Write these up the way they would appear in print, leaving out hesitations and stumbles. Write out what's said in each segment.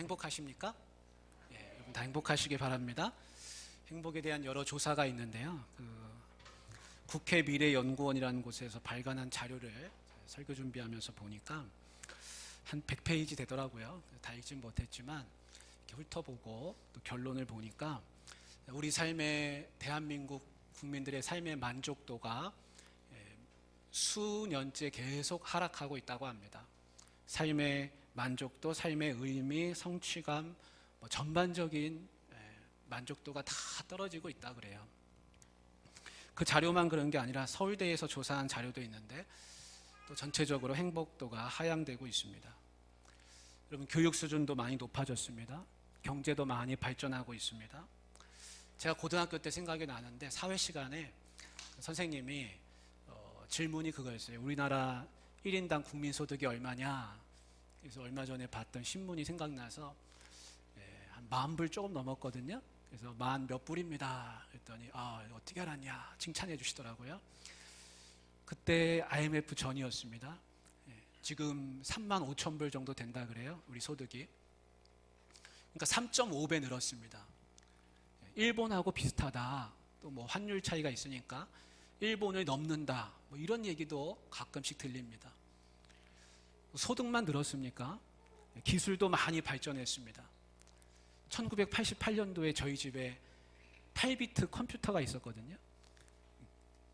행복하십니까? 예, 여러분 다 행복하시길 바랍니다. 행복에 대한 여러 조사가 있는데요. 국회 미래연구원이라는 곳에서 발간한 자료를 설교 준비하면서 보니까 한 100페이지 되더라고요. 다 읽진 못했지만 이렇게 훑어보고 또 결론을 보니까 우리 삶의 대한민국 국민들의 삶의 만족도가 수년째 계속 하락하고 있다고 합니다. 삶의 만족도, 삶의 의미, 성취감, 전반적인 만족도가 다 떨어지고 있다 그래요. 그 자료만 그런 게 아니라 서울대에서 조사한 자료도 있는데 또 전체적으로 행복도가 하향되고 있습니다. 여러분, 교육 수준도 많이 높아졌습니다. 경제도 많이 발전하고 있습니다. 제가 고등학교 때 생각이 나는데 사회 시간에 선생님이 질문이 그거였어요. 우리나라 1인당 국민소득이 얼마냐? 그래서 얼마 전에 봤던 신문이 생각나서 한 10,000불 조금 넘었거든요. 그래서 10,000 몇 불입니다. 그랬더니 어떻게 알았냐? 칭찬해 주시더라고요. 그때 IMF 전이었습니다. 지금 35,000불 정도 된다 그래요. 우리 소득이. 그러니까 3.5배 늘었습니다. 일본하고 비슷하다. 또 뭐 환율 차이가 있으니까 일본을 넘는다. 뭐 이런 얘기도 가끔씩 들립니다. 소득만 늘었습니까? 기술도 많이 발전했습니다. 1988년도에 저희 집에 8비트 컴퓨터가 있었거든요.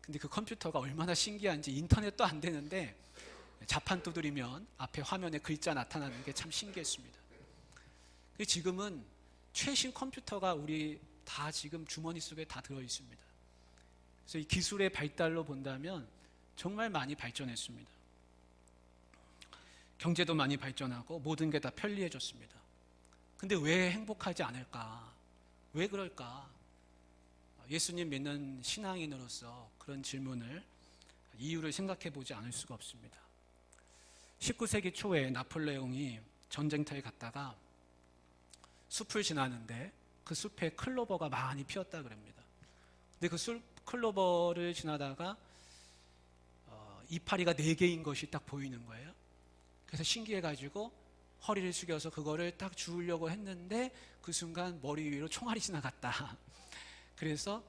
근데 그 컴퓨터가 얼마나 신기한지 인터넷도 안 되는데 자판 두드리면 앞에 화면에 글자 나타나는 게 참 신기했습니다. 지금은 최신 컴퓨터가 우리 다 지금 주머니 속에 다 들어 있습니다. 그래서 이 기술의 발달로 본다면 정말 많이 발전했습니다. 경제도 많이 발전하고 모든 게 다 편리해졌습니다. 근데 왜 행복하지 않을까? 왜 그럴까? 예수님 믿는 신앙인으로서 그런 질문을, 이유를 생각해 보지 않을 수가 없습니다. 19세기 초에 나폴레옹이 전쟁터에 갔다가 숲을 지나는데 그 숲에 클로버가 많이 피었다 그럽니다. 근데 그 클로버를 지나다가 이파리가 4개인 것이 딱 보이는 거예요. 그래서 신기해가지고 허리를 숙여서 그거를 딱 주우려고 했는데 그 순간 머리 위로 총알이 지나갔다. 그래서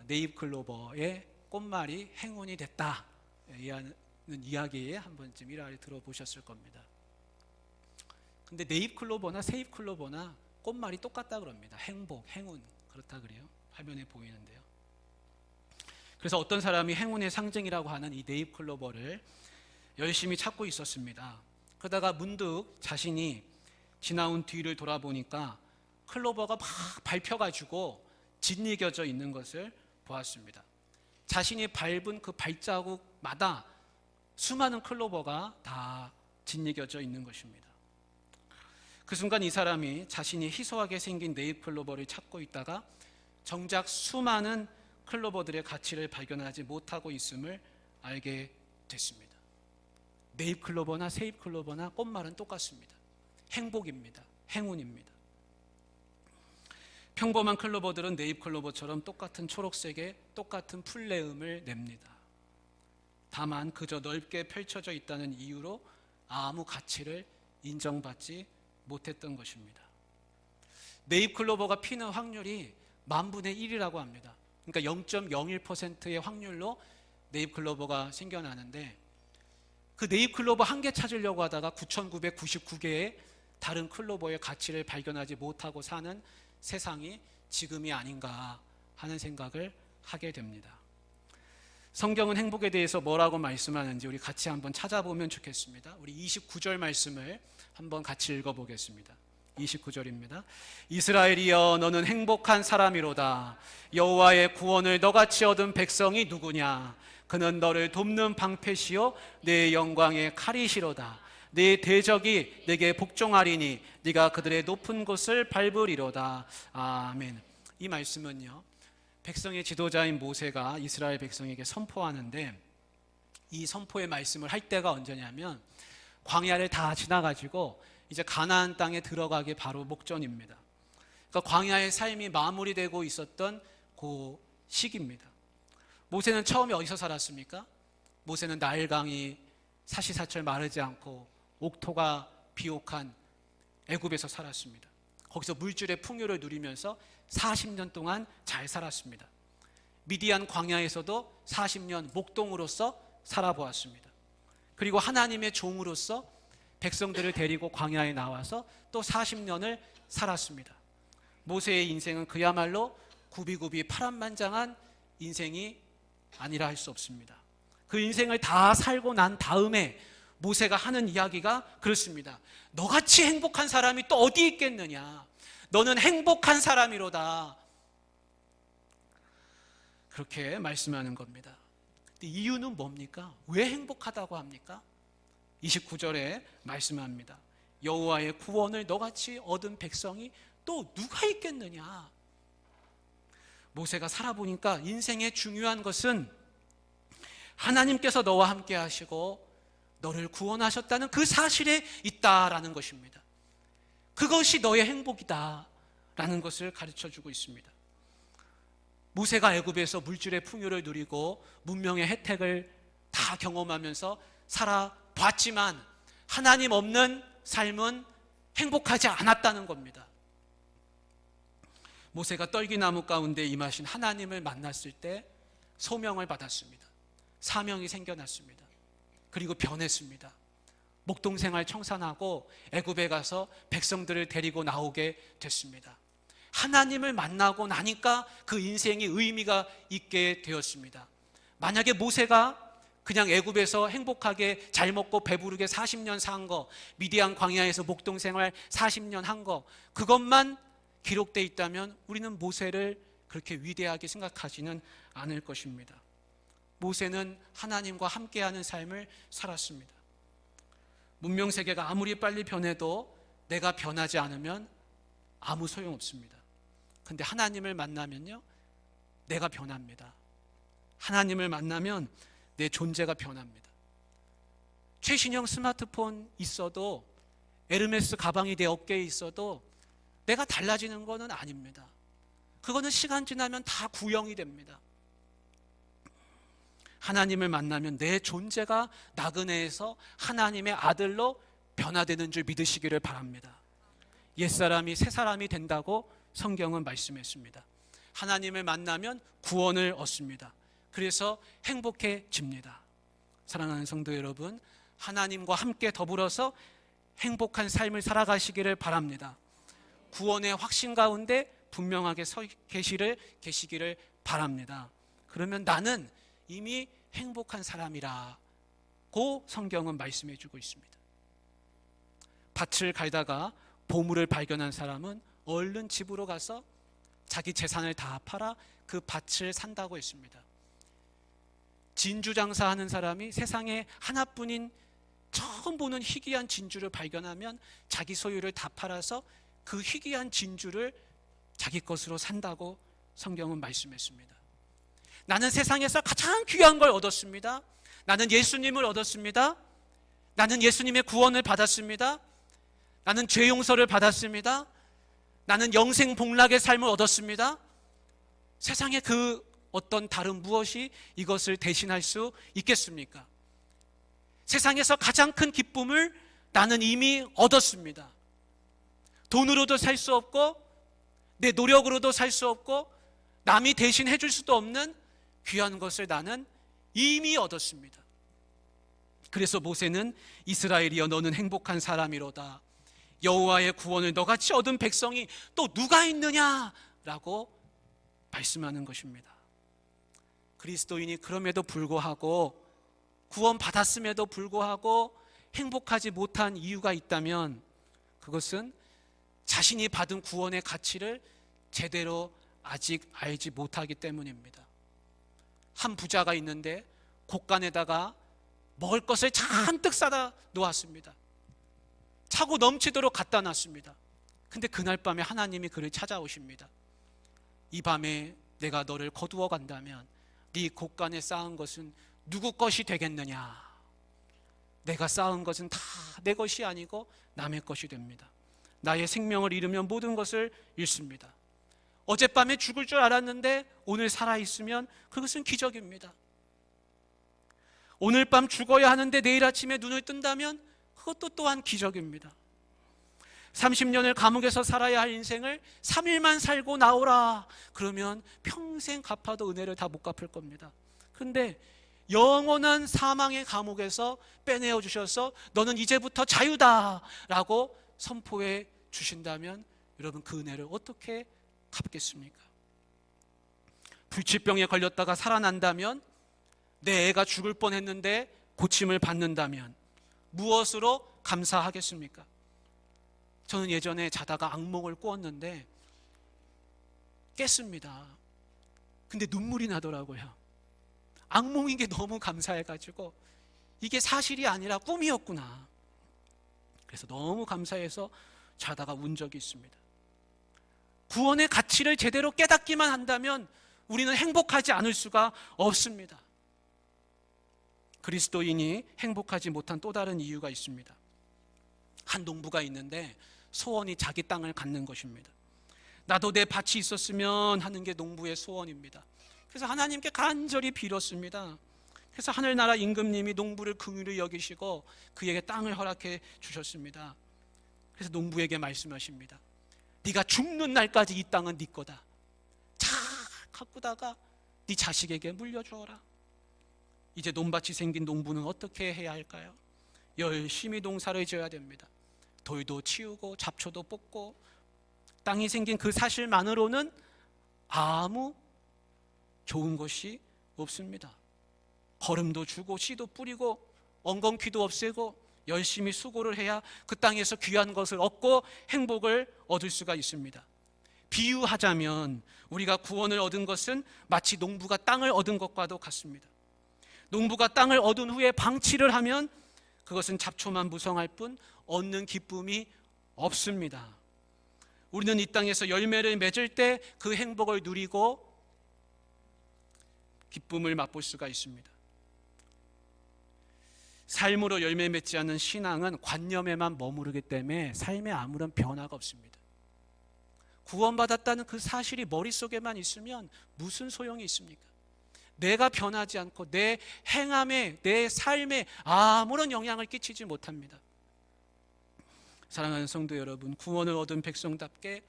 네잎 클로버의 꽃말이 행운이 됐다. 이하는 이야기에 한 번쯤 일화를 들어보셨을 겁니다. 근데 네잎 클로버나 새잎 클로버나 꽃말이 똑같다 그럽니다. 행복, 행운, 그렇다 그래요. 화면에 보이는데요. 그래서 어떤 사람이 행운의 상징이라고 하는 이 네잎 클로버를 열심히 찾고 있었습니다. 그러다가 문득 자신이 지나온 뒤를 돌아보니까 클로버가 막 밟혀가지고 짓이겨져 있는 것을 보았습니다. 자신이 밟은 그 발자국마다 수많은 클로버가 다 짓이겨져 있는 것입니다. 그 순간 이 사람이 자신이 희소하게 생긴 네잎 클로버를 찾고 있다가 정작 수많은 클로버들의 가치를 발견하지 못하고 있음을 알게 됐습니다. 네잎 클로버나 새잎 클로버나 꽃말은 똑같습니다. 행복입니다. 행운입니다. 평범한 클로버들은 네잎 클로버처럼 똑같은 초록색의 똑같은 풀내음을 냅니다. 다만 그저 넓게 펼쳐져 있다는 이유로 아무 가치를 인정받지 못했던 것입니다. 네잎 클로버가 피는 확률이 10,000분의 1이라고 합니다. 그러니까 0.01%의 확률로 네잎 클로버가 생겨나는데 그 네잎 클로버 한 개 찾으려고 하다가 9,999개의 다른 클로버의 가치를 발견하지 못하고 사는 세상이 지금이 아닌가 하는 생각을 하게 됩니다. 성경은 행복에 대해서 뭐라고 말씀하는지 우리 같이 한번 찾아보면 좋겠습니다. 우리 29절 말씀을 한번 같이 읽어보겠습니다. 29절입니다. 이스라엘이여 너는 행복한 사람이로다. 여호와의 구원을 너같이 얻은 백성이 누구냐? 그는 너를 돕는 방패시요 내 영광의 칼이시로다. 네 대적이 내게 복종하리니 네가 그들의 높은 곳을 밟으리로다. 아멘. 이 말씀은요, 백성의 지도자인 모세가 이스라엘 백성에게 선포하는데 이 선포의 말씀을 할 때가 언제냐면 광야를 다 지나가지고 이제 가나안 땅에 들어가기 바로 목전입니다. 그러니까 광야의 삶이 마무리되고 있었던 그 시기입니다. 모세는 처음에 어디서 살았습니까? 모세는 나일강이 사시사철 마르지 않고 옥토가 비옥한 애굽에서 살았습니다. 거기서 물질의 풍요를 누리면서 40년 동안 잘 살았습니다. 미디안 광야에서도 40년 목동으로서 살아보았습니다. 그리고 하나님의 종으로서 백성들을 데리고 광야에 나와서 또 40년을 살았습니다. 모세의 인생은 그야말로 구비구비 파란만장한 인생이 아니라 할 수 없습니다. 그 인생을 다 살고 난 다음에 모세가 하는 이야기가 그렇습니다. 너같이 행복한 사람이 또 어디 있겠느냐. 너는 행복한 사람이로다. 그렇게 말씀하는 겁니다. 근데 이유는 뭡니까? 왜 행복하다고 합니까? 29절에 말씀합니다. 여호와의 구원을 너같이 얻은 백성이 또 누가 있겠느냐. 모세가 살아보니까 인생의 중요한 것은 하나님께서 너와 함께 하시고 너를 구원하셨다는 그 사실에 있다라는 것입니다. 그것이 너의 행복이다라는 것을 가르쳐주고 있습니다. 모세가 애굽에서 물질의 풍요를 누리고 문명의 혜택을 다 경험하면서 살아봤지만 하나님 없는 삶은 행복하지 않았다는 겁니다. 모세가 떨기나무 가운데 임하신 하나님을 만났을 때 소명을 받았습니다. 사명이 생겨났습니다. 그리고 변했습니다. 목동생활 청산하고 애굽에 가서 백성들을 데리고 나오게 됐습니다. 하나님을 만나고 나니까 그 인생이 의미가 있게 되었습니다. 만약에 모세가 그냥 애굽에서 행복하게 잘 먹고 배부르게 40년 산 거, 미디안 광야에서 목동생활 40년 한 거, 그것만 기록되어 있다면 우리는 모세를 그렇게 위대하게 생각하지는 않을 것입니다. 모세는 하나님과 함께하는 삶을 살았습니다. 문명세계가 아무리 빨리 변해도 내가 변하지 않으면 아무 소용없습니다. 근데 하나님을 만나면요, 내가 변합니다. 하나님을 만나면 내 존재가 변합니다. 최신형 스마트폰 있어도, 에르메스 가방이 내 어깨에 있어도 내가 달라지는 것은 아닙니다. 그거는 시간 지나면 다 구형이 됩니다. 하나님을 만나면 내 존재가 나그네에서 하나님의 아들로 변화되는 줄 믿으시기를 바랍니다. 옛사람이 새사람이 된다고 성경은 말씀했습니다. 하나님을 만나면 구원을 얻습니다. 그래서 행복해집니다. 사랑하는 성도 여러분, 하나님과 함께 더불어서 행복한 삶을 살아가시기를 바랍니다. 구원의 확신 가운데 분명하게 서 계시기를 바랍니다. 그러면 나는 이미 행복한 사람이라고 성경은 말씀해 주고 있습니다. 밭을 갈다가 보물을 발견한 사람은 얼른 집으로 가서 자기 재산을 다 팔아 그 밭을 산다고 했습니다. 진주 장사하는 사람이 세상에 하나뿐인 처음 보는 희귀한 진주를 발견하면 자기 소유를 다 팔아서 그 희귀한 진주를 자기 것으로 산다고 성경은 말씀했습니다. 나는 세상에서 가장 귀한 걸 얻었습니다. 나는 예수님을 얻었습니다. 나는 예수님의 구원을 받았습니다. 나는 죄 용서를 받았습니다. 나는 영생 복락의 삶을 얻었습니다. 세상에 그 어떤 다른 무엇이 이것을 대신할 수 있겠습니까? 세상에서 가장 큰 기쁨을 나는 이미 얻었습니다. 돈으로도 살 수 없고 내 노력으로도 살 수 없고 남이 대신 해줄 수도 없는 귀한 것을 나는 이미 얻었습니다. 그래서 모세는 이스라엘이여 너는 행복한 사람이로다. 여호와의 구원을 너같이 얻은 백성이 또 누가 있느냐라고 말씀하는 것입니다. 그리스도인이 그럼에도 불구하고 구원 받았음에도 불구하고 행복하지 못한 이유가 있다면 그것은 자신이 받은 구원의 가치를 제대로 아직 알지 못하기 때문입니다. 한 부자가 있는데 곳간에다가 먹을 것을 잔뜩 싸다 놓았습니다. 차고 넘치도록 갖다 놨습니다. 근데 그날 밤에 하나님이 그를 찾아오십니다. 이 밤에 내가 너를 거두어 간다면 네 곳간에 쌓은 것은 누구 것이 되겠느냐? 내가 쌓은 것은 다 내 것이 아니고 남의 것이 됩니다. 나의 생명을 잃으면 모든 것을 잃습니다. 어젯밤에 죽을 줄 알았는데 오늘 살아있으면 그것은 기적입니다. 오늘 밤 죽어야 하는데 내일 아침에 눈을 뜬다면 그것도 또한 기적입니다. 30년을 감옥에서 살아야 할 인생을 3일만 살고 나오라. 그러면 평생 갚아도 은혜를 다 못 갚을 겁니다. 그런데 영원한 사망의 감옥에서 빼내어 주셔서 너는 이제부터 자유다 라고 선포해 주신다면 여러분 그 은혜를 어떻게 갚겠습니까? 불치병에 걸렸다가 살아난다면, 내 애가 죽을 뻔했는데 고침을 받는다면 무엇으로 감사하겠습니까? 저는 예전에 자다가 악몽을 꾸었는데 깼습니다. 근데 눈물이 나더라고요. 악몽인 게 너무 감사해가지고 이게 사실이 아니라 꿈이었구나. 그래서 너무 감사해서 자다가 운 적이 있습니다. 구원의 가치를 제대로 깨닫기만 한다면 우리는 행복하지 않을 수가 없습니다. 그리스도인이 행복하지 못한 또 다른 이유가 있습니다. 한 농부가 있는데 소원이 자기 땅을 갖는 것입니다. 나도 내 밭이 있었으면 하는 게 농부의 소원입니다. 그래서 하나님께 간절히 빌었습니다. 그래서 하늘나라 임금님이 농부를 긍휼히 여기시고 그에게 땅을 허락해 주셨습니다. 그래서 농부에게 말씀하십니다. 네가 죽는 날까지 이 땅은 네 거다. 잘 가꾸다가 네 자식에게 물려주어라. 이제 논밭이 생긴 농부는 어떻게 해야 할까요? 열심히 농사를 지어야 됩니다. 돌도 치우고 잡초도 뽑고. 땅이 생긴 그 사실만으로는 아무 좋은 것이 없습니다. 거름도 주고 씨도 뿌리고 엉겅퀴도 없애고 열심히 수고를 해야 그 땅에서 귀한 것을 얻고 행복을 얻을 수가 있습니다. 비유하자면 우리가 구원을 얻은 것은 마치 농부가 땅을 얻은 것과도 같습니다. 농부가 땅을 얻은 후에 방치를 하면 그것은 잡초만 무성할 뿐 얻는 기쁨이 없습니다. 우리는 이 땅에서 열매를 맺을 때 그 행복을 누리고 기쁨을 맛볼 수가 있습니다. 삶으로 열매 맺지 않는 신앙은 관념에만 머무르기 때문에 삶에 아무런 변화가 없습니다. 구원받았다는 그 사실이 머릿속에만 있으면 무슨 소용이 있습니까? 내가 변하지 않고 내 행함에, 내 삶에 아무런 영향을 끼치지 못합니다. 사랑하는 성도 여러분, 구원을 얻은 백성답게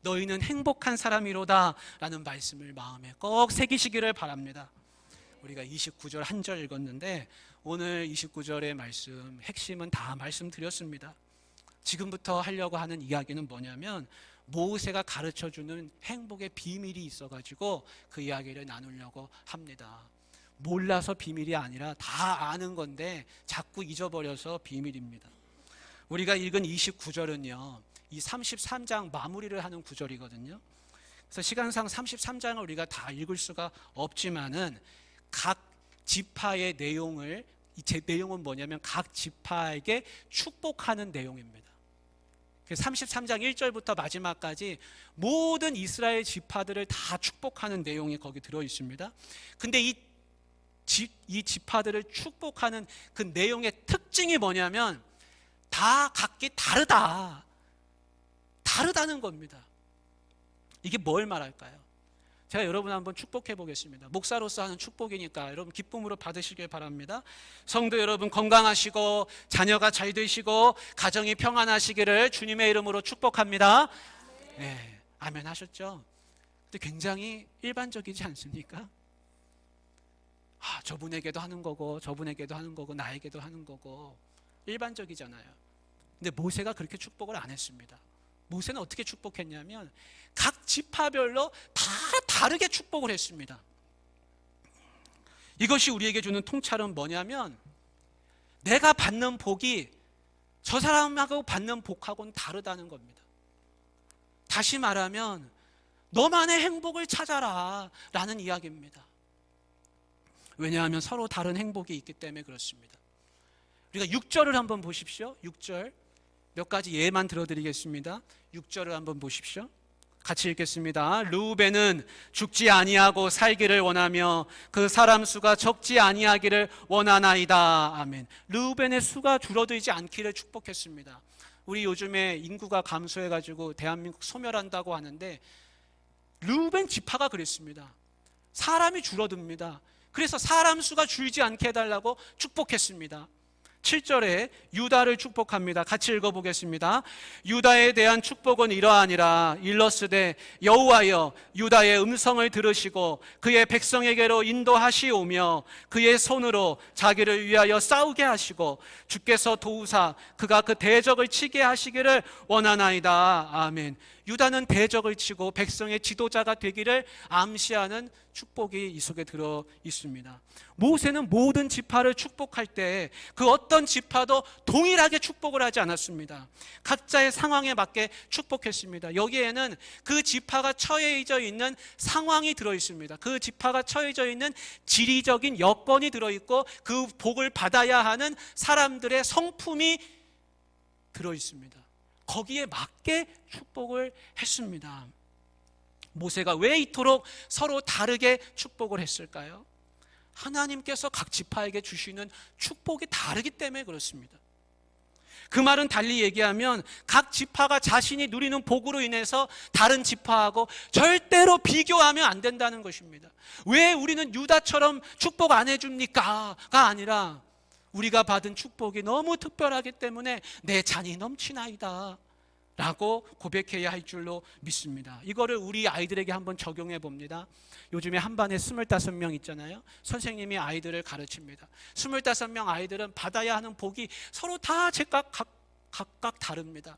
너희는 행복한 사람이로다 라는 말씀을 마음에 꼭 새기시기를 바랍니다. 우리가 29절 한 절 읽었는데 오늘 29절의 말씀 핵심은 다 말씀드렸습니다. 지금부터 하려고 하는 이야기는 뭐냐면 모세가 가르쳐주는 행복의 비밀이 있어가지고 그 이야기를 나누려고 합니다. 몰라서 비밀이 아니라 다 아는 건데 자꾸 잊어버려서 비밀입니다. 우리가 읽은 29절은요 이 33장 마무리를 하는 구절이거든요. 그래서 시간상 33장을 우리가 다 읽을 수가 없지만은 각 지파의 내용을, 제 내용은 뭐냐면 각 지파에게 축복하는 내용입니다. 33장 1절부터 마지막까지 모든 이스라엘 지파들을 다 축복하는 내용이 거기 들어 있습니다. 근데 이 지파들을 축복하는 그 내용의 특징이 뭐냐면 다 각기 다르다는 겁니다. 이게 뭘 말할까요? 제가 여러분 한번 축복해 보겠습니다. 목사로서 하는 축복이니까 여러분 기쁨으로 받으시길 바랍니다. 성도 여러분 건강하시고 자녀가 잘 되시고 가정이 평안하시기를 주님의 이름으로 축복합니다. 네, 아멘 하셨죠? 근데 굉장히 일반적이지 않습니까? 저분에게도 하는 거고 저분에게도 하는 거고 나에게도 하는 거고 일반적이잖아요. 근데 모세가 그렇게 축복을 안 했습니다. 모세는 어떻게 축복했냐면 각 지파별로 다 다르게 축복을 했습니다. 이것이 우리에게 주는 통찰은 뭐냐면 내가 받는 복이 저 사람하고 받는 복하고는 다르다는 겁니다. 다시 말하면 너만의 행복을 찾아라 라는 이야기입니다. 왜냐하면 서로 다른 행복이 있기 때문에 그렇습니다. 우리가 6절을 한번 보십시오. 6절 몇 가지 예만 들어드리겠습니다. 6절을 한번 보십시오. 같이 읽겠습니다. 르우벤은 죽지 아니하고 살기를 원하며 그 사람 수가 적지 아니하기를 원하나이다. 아멘. 르우벤의 수가 줄어들지 않기를 축복했습니다. 우리 요즘에 인구가 감소해가지고 대한민국 소멸한다고 하는데 르우벤 지파가 그랬습니다. 사람이 줄어듭니다. 그래서 사람 수가 줄지 않게 해달라고 축복했습니다. 7절에 유다를 축복합니다. 같이 읽어보겠습니다. 유다에 대한 축복은 이러하니라. 일러스되 여호와여 유다의 음성을 들으시고 그의 백성에게로 인도하시오며 그의 손으로 자기를 위하여 싸우게 하시고 주께서 도우사 그가 그 대적을 치게 하시기를 원하나이다. 아멘. 유다는 대적을 치고 백성의 지도자가 되기를 암시하는 축복이 이 속에 들어 있습니다. 모세는 모든 지파를 축복할 때 그 어떤 지파도 동일하게 축복을 하지 않았습니다. 각자의 상황에 맞게 축복했습니다. 여기에는 그 지파가 처해져 있는 상황이 들어 있습니다. 그 지파가 처해져 있는 지리적인 여건이 들어 있고 그 복을 받아야 하는 사람들의 성품이 들어 있습니다. 거기에 맞게 축복을 했습니다. 모세가 왜 이토록 서로 다르게 축복을 했을까요? 하나님께서 각 지파에게 주시는 축복이 다르기 때문에 그렇습니다. 그 말은 달리 얘기하면 각 지파가 자신이 누리는 복으로 인해서 다른 지파하고 절대로 비교하면 안 된다는 것입니다. 왜 우리는 유다처럼 축복 안 해줍니까? 가 아니라 우리가 받은 축복이 너무 특별하기 때문에 내 잔이 넘치나이다 라고 고백해야 할 줄로 믿습니다. 이거를 우리 아이들에게 한번 적용해 봅니다. 요즘에 한 반에 25명 있잖아요. 선생님이 아이들을 가르칩니다. 25명 아이들은 받아야 하는 복이 서로 다 각각 다릅니다.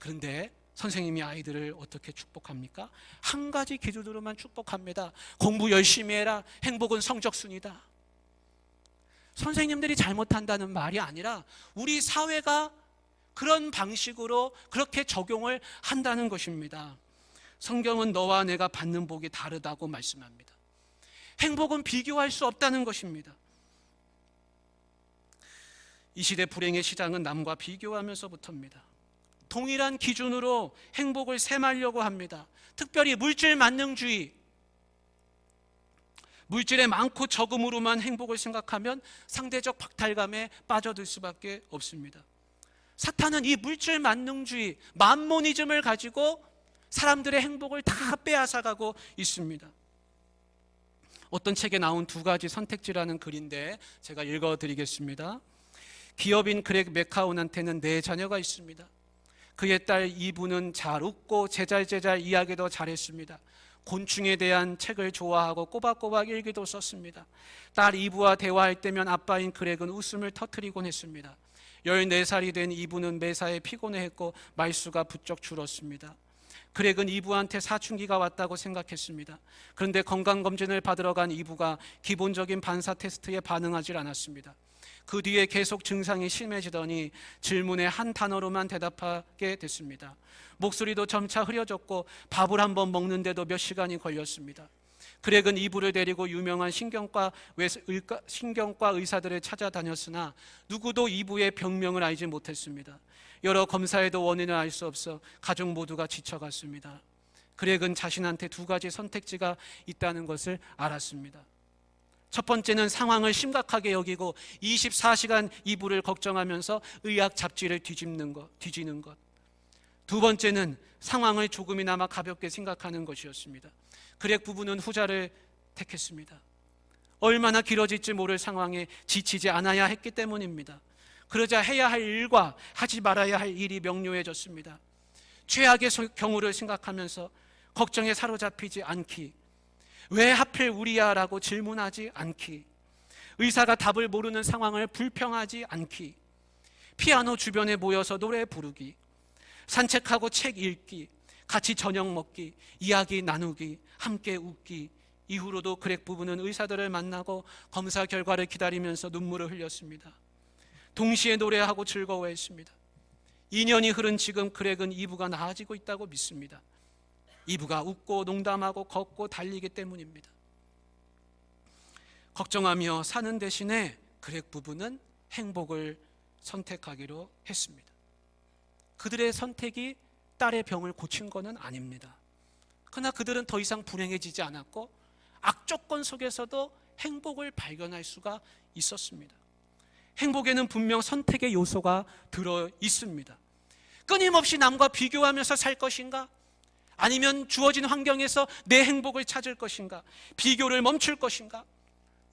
그런데 선생님이 아이들을 어떻게 축복합니까? 한 가지 기준으로만 축복합니다. 공부 열심히 해라. 행복은 성적순이다. 선생님들이 잘못한다는 말이 아니라 우리 사회가 그런 방식으로 그렇게 적용을 한다는 것입니다. 성경은 너와 내가 받는 복이 다르다고 말씀합니다. 행복은 비교할 수 없다는 것입니다. 이 시대 불행의 시작은 남과 비교하면서부터입니다. 동일한 기준으로 행복을 셈하려고 합니다. 특별히 물질 만능주의, 물질의 많고 적음으로만 행복을 생각하면 상대적 박탈감에 빠져들 수밖에 없습니다. 사탄은 이 물질 만능주의, 맘모니즘을 가지고 사람들의 행복을 다 빼앗아가고 있습니다. 어떤 책에 나온 두 가지 선택지라는 글인데 제가 읽어드리겠습니다. 기업인 그렉 맥카운한테는 4자녀가 있습니다. 그의 딸 이브는 잘 웃고 제잘제잘 이야기도 잘했습니다. 곤충에 대한 책을 좋아하고 꼬박꼬박 일기도 썼습니다. 딸 이브와 대화할 때면 아빠인 그렉은 웃음을 터뜨리곤 했습니다. 14살이 된 이브는 매사에 피곤해했고 말수가 부쩍 줄었습니다. 그렉은 이브한테 사춘기가 왔다고 생각했습니다. 그런데 건강검진을 받으러 간 이브가 기본적인 반사 테스트에 반응하지 않았습니다. 그 뒤에 계속 증상이 심해지더니 질문에 한 단어로만 대답하게 됐습니다. 목소리도 점차 흐려졌고 밥을 한번 먹는데도 몇 시간이 걸렸습니다. 그렉은 이브를 데리고 유명한 신경과 의사들을 찾아다녔으나 누구도 이브의 병명을 알지 못했습니다. 여러 검사에도 원인을 알 수 없어 가족 모두가 지쳐갔습니다. 그렉은 자신한테 2가지 선택지가 있다는 것을 알았습니다. 첫 번째는 상황을 심각하게 여기고 24시간 이브를 걱정하면서 의학 잡지를 뒤지는 것. 두 번째는 상황을 조금이나마 가볍게 생각하는 것이었습니다. 그렉 부부는 후자를 택했습니다. 얼마나 길어질지 모를 상황에 지치지 않아야 했기 때문입니다. 그러자 해야 할 일과 하지 말아야 할 일이 명료해졌습니다. 최악의 경우를 생각하면서 걱정에 사로잡히지 않기, 왜 하필 우리야? 라고 질문하지 않기, 의사가 답을 모르는 상황을 불평하지 않기, 피아노 주변에 모여서 노래 부르기, 산책하고 책 읽기, 같이 저녁 먹기, 이야기 나누기, 함께 웃기. 이후로도 그렉 부부는 의사들을 만나고 검사 결과를 기다리면서 눈물을 흘렸습니다. 동시에 노래하고 즐거워했습니다. 2년이 흐른 지금 그렉은 이브가 나아지고 있다고 믿습니다. 이브가 웃고 농담하고 걷고 달리기 때문입니다. 걱정하며 사는 대신에 그렉 부부는 행복을 선택하기로 했습니다. 그들의 선택이 딸의 병을 고친 것은 아닙니다. 그러나 그들은 더 이상 불행해지지 않았고 악조건 속에서도 행복을 발견할 수가 있었습니다. 행복에는 분명 선택의 요소가 들어 있습니다. 끊임없이 남과 비교하면서 살 것인가? 아니면 주어진 환경에서 내 행복을 찾을 것인가? 비교를 멈출 것인가?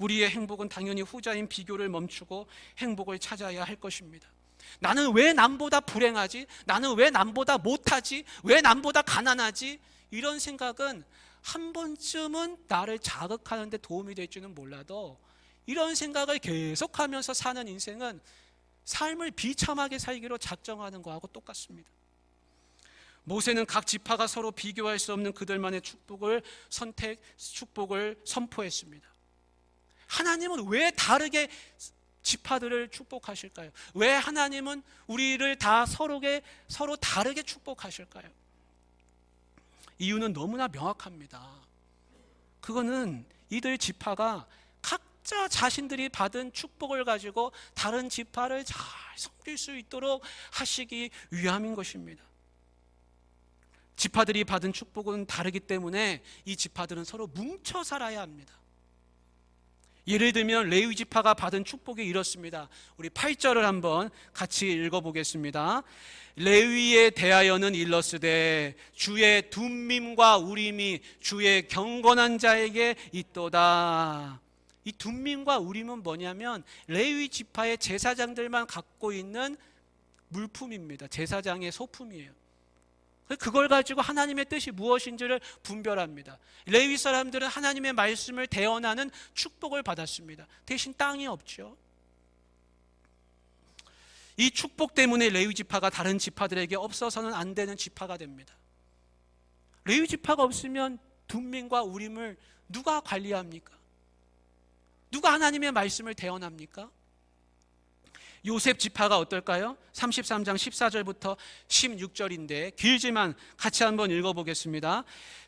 우리의 행복은 당연히 후자인 비교를 멈추고 행복을 찾아야 할 것입니다. 나는 왜 남보다 불행하지? 나는 왜 남보다 못하지? 왜 남보다 가난하지? 이런 생각은 한 번쯤은 나를 자극하는 데 도움이 될지는 몰라도 이런 생각을 계속하면서 사는 인생은 삶을 비참하게 살기로 작정하는 거하고 똑같습니다. 모세는 각 지파가 서로 비교할 수 없는 그들만의 축복을 선포했습니다. 하나님은 왜 다르게 지파들을 축복하실까요? 왜 하나님은 우리를 다 서로 다르게 축복하실까요? 이유는 너무나 명확합니다. 그거는 이들 지파가 각자 자신들이 받은 축복을 가지고 다른 지파를 잘 섬길 수 있도록 하시기 위함인 것입니다. 지파들이 받은 축복은 다르기 때문에 이 지파들은 서로 뭉쳐 살아야 합니다. 예를 들면 레위 지파가 받은 축복이 이렇습니다. 우리 8절을 한번 같이 읽어보겠습니다. 레위에 대하여는 일러스되 주의 둠밈과 우림이 주의 경건한 자에게 있도다. 이 둠밈과 우림은 뭐냐면 레위 지파의 제사장들만 갖고 있는 물품입니다. 제사장의 소품이에요. 그걸 가지고 하나님의 뜻이 무엇인지를 분별합니다. 레위 사람들은 하나님의 말씀을 대언하는 축복을 받았습니다. 대신 땅이 없죠. 이 축복 때문에 레위 지파가 다른 지파들에게 없어서는 안 되는 지파가 됩니다. 레위 지파가 없으면 둠밈과 우림을 누가 관리합니까? 누가 하나님의 말씀을 대언합니까? 요셉 지파가 어떨까요? 33장 14절부터 16절인데 길지만 같이 한번 읽어보겠습니다.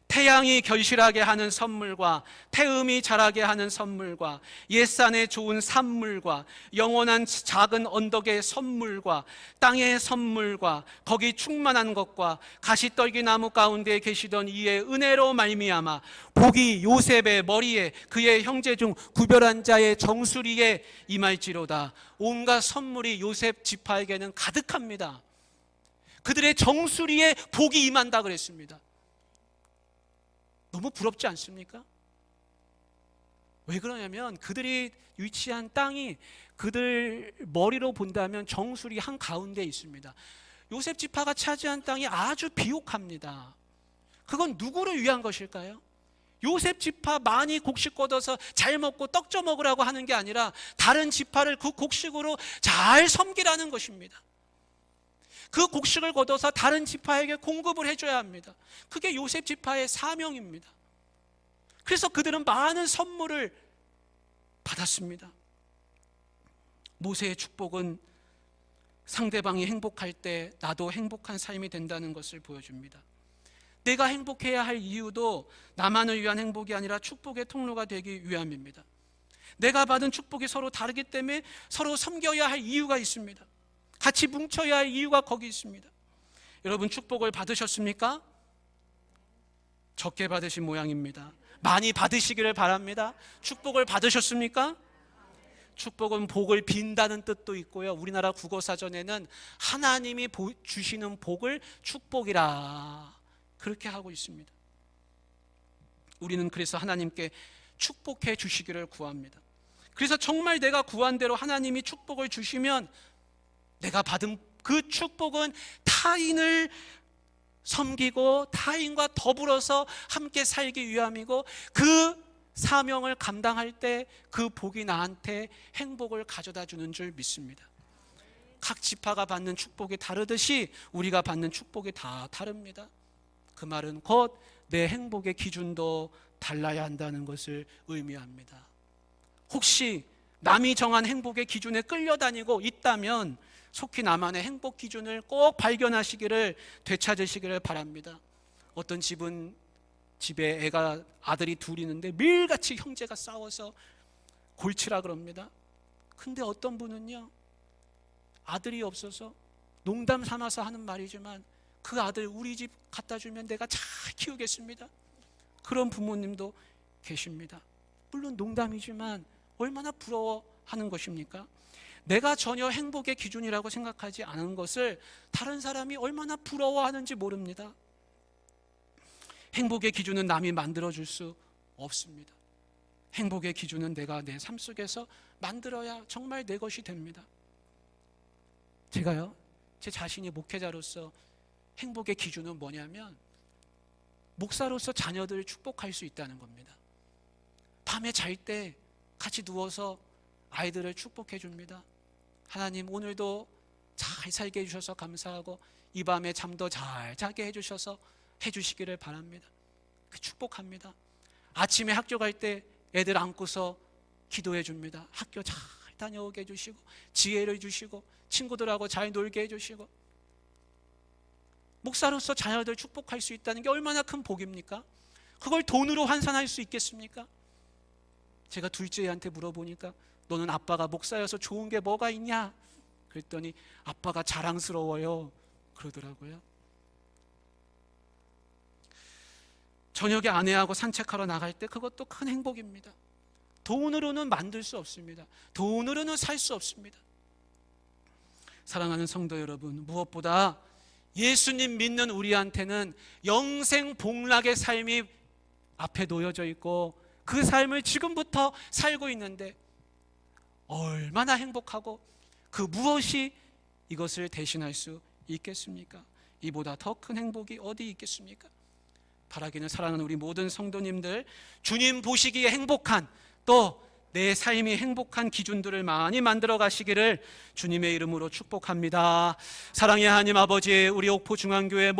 태양이 결실하게 하는 선물과 태음이 자라게 하는 선물과 옛산의 좋은 산물과 영원한 작은 언덕의 선물과 땅의 선물과 거기 충만한 것과 가시떨기 나무 가운데 계시던 이의 은혜로 말미암아 복이 요셉의 머리에 그의 형제 중 구별한 자의 정수리에 임할지로다. 온갖 선물이 요셉 지파에게는 가득합니다. 그들의 정수리에 복이 임한다 그랬습니다. 너무 부럽지 않습니까? 왜 그러냐면 그들이 위치한 땅이 그들 머리로 본다면 정수리 한가운데 있습니다. 요셉 지파가 차지한 땅이 아주 비옥합니다. 그건 누구를 위한 것일까요? 요셉 지파 많이 곡식 걷어서 잘 먹고 떡 쪄 먹으라고 하는 게 아니라 다른 지파를 그 곡식으로 잘 섬기라는 것입니다. 그 곡식을 걷어서 다른 지파에게 공급을 해줘야 합니다. 그게 요셉 지파의 사명입니다. 그래서 그들은 많은 선물을 받았습니다. 모세의 축복은 상대방이 행복할 때 나도 행복한 삶이 된다는 것을 보여줍니다. 내가 행복해야 할 이유도 나만을 위한 행복이 아니라 축복의 통로가 되기 위함입니다. 내가 받은 축복이 서로 다르기 때문에 서로 섬겨야 할 이유가 있습니다. 같이 뭉쳐야 할 이유가 거기 있습니다. 여러분 축복을 받으셨습니까? 적게 받으신 모양입니다. 많이 받으시기를 바랍니다. 축복을 받으셨습니까? 축복은 복을 빈다는 뜻도 있고요. 우리나라 국어사전에는 하나님이 주시는 복을 축복이라 그렇게 하고 있습니다. 우리는 그래서 하나님께 축복해 주시기를 구합니다. 그래서 정말 내가 구한 대로 하나님이 축복을 주시면 내가 받은 그 축복은 타인을 섬기고 타인과 더불어서 함께 살기 위함이고 그 사명을 감당할 때 그 복이 나한테 행복을 가져다 주는 줄 믿습니다. 각 지파가 받는 축복이 다르듯이 우리가 받는 축복이 다 다릅니다. 그 말은 곧 내 행복의 기준도 달라야 한다는 것을 의미합니다. 혹시 남이 정한 행복의 기준에 끌려다니고 있다면 속히 나만의 행복 기준을 꼭 발견하시기를 되찾으시기를 바랍니다. 어떤 집에 아들이 둘이 있는데 매일같이 형제가 싸워서 골치라 그럽니다. 근데 어떤 분은요, 아들이 없어서 농담 삼아서 하는 말이지만 그 아들 우리 집 갖다 주면 내가 잘 키우겠습니다. 그런 부모님도 계십니다. 물론 농담이지만 얼마나 부러워하는 것입니까? 내가 전혀 행복의 기준이라고 생각하지 않은 것을 다른 사람이 얼마나 부러워하는지 모릅니다. 행복의 기준은 남이 만들어줄 수 없습니다. 행복의 기준은 내가 내 삶 속에서 만들어야 정말 내 것이 됩니다. 제가요, 제 자신이 목회자로서 행복의 기준은 뭐냐면 목사로서 자녀들을 축복할 수 있다는 겁니다. 밤에 잘 때 같이 누워서 아이들을 축복해 줍니다. 하나님, 오늘도 잘 살게 해주셔서 감사하고 이 밤에 잠도 잘 자게 해주시기를 바랍니다. 축복합니다. 아침에 학교 갈 때 애들 안고서 기도해 줍니다. 학교 잘 다녀오게 해주시고 지혜를 주시고 친구들하고 잘 놀게 해주시고. 목사로서 자녀들 축복할 수 있다는 게 얼마나 큰 복입니까? 그걸 돈으로 환산할 수 있겠습니까? 제가 둘째 애한테 물어보니까 너는 아빠가 목사여서 좋은 게 뭐가 있냐? 그랬더니 아빠가 자랑스러워요 그러더라고요. 저녁에 아내하고 산책하러 나갈 때 그것도 큰 행복입니다. 돈으로는 만들 수 없습니다. 돈으로는 살 수 없습니다. 사랑하는 성도 여러분, 무엇보다 예수님 믿는 우리한테는 영생 복락의 삶이 앞에 놓여져 있고 그 삶을 지금부터 살고 있는데 얼마나 행복하고 그 무엇이 이것을 대신할 수 있겠습니까? 이보다 더 큰 행복이 어디 있겠습니까? 바라기는 사랑하는 우리 모든 성도님들, 주님 보시기에 행복한, 또 내 삶이 행복한 기준들을 많이 만들어 가시기를 주님의 이름으로 축복합니다. 사랑의 하나님 아버지, 우리 옥포중앙교회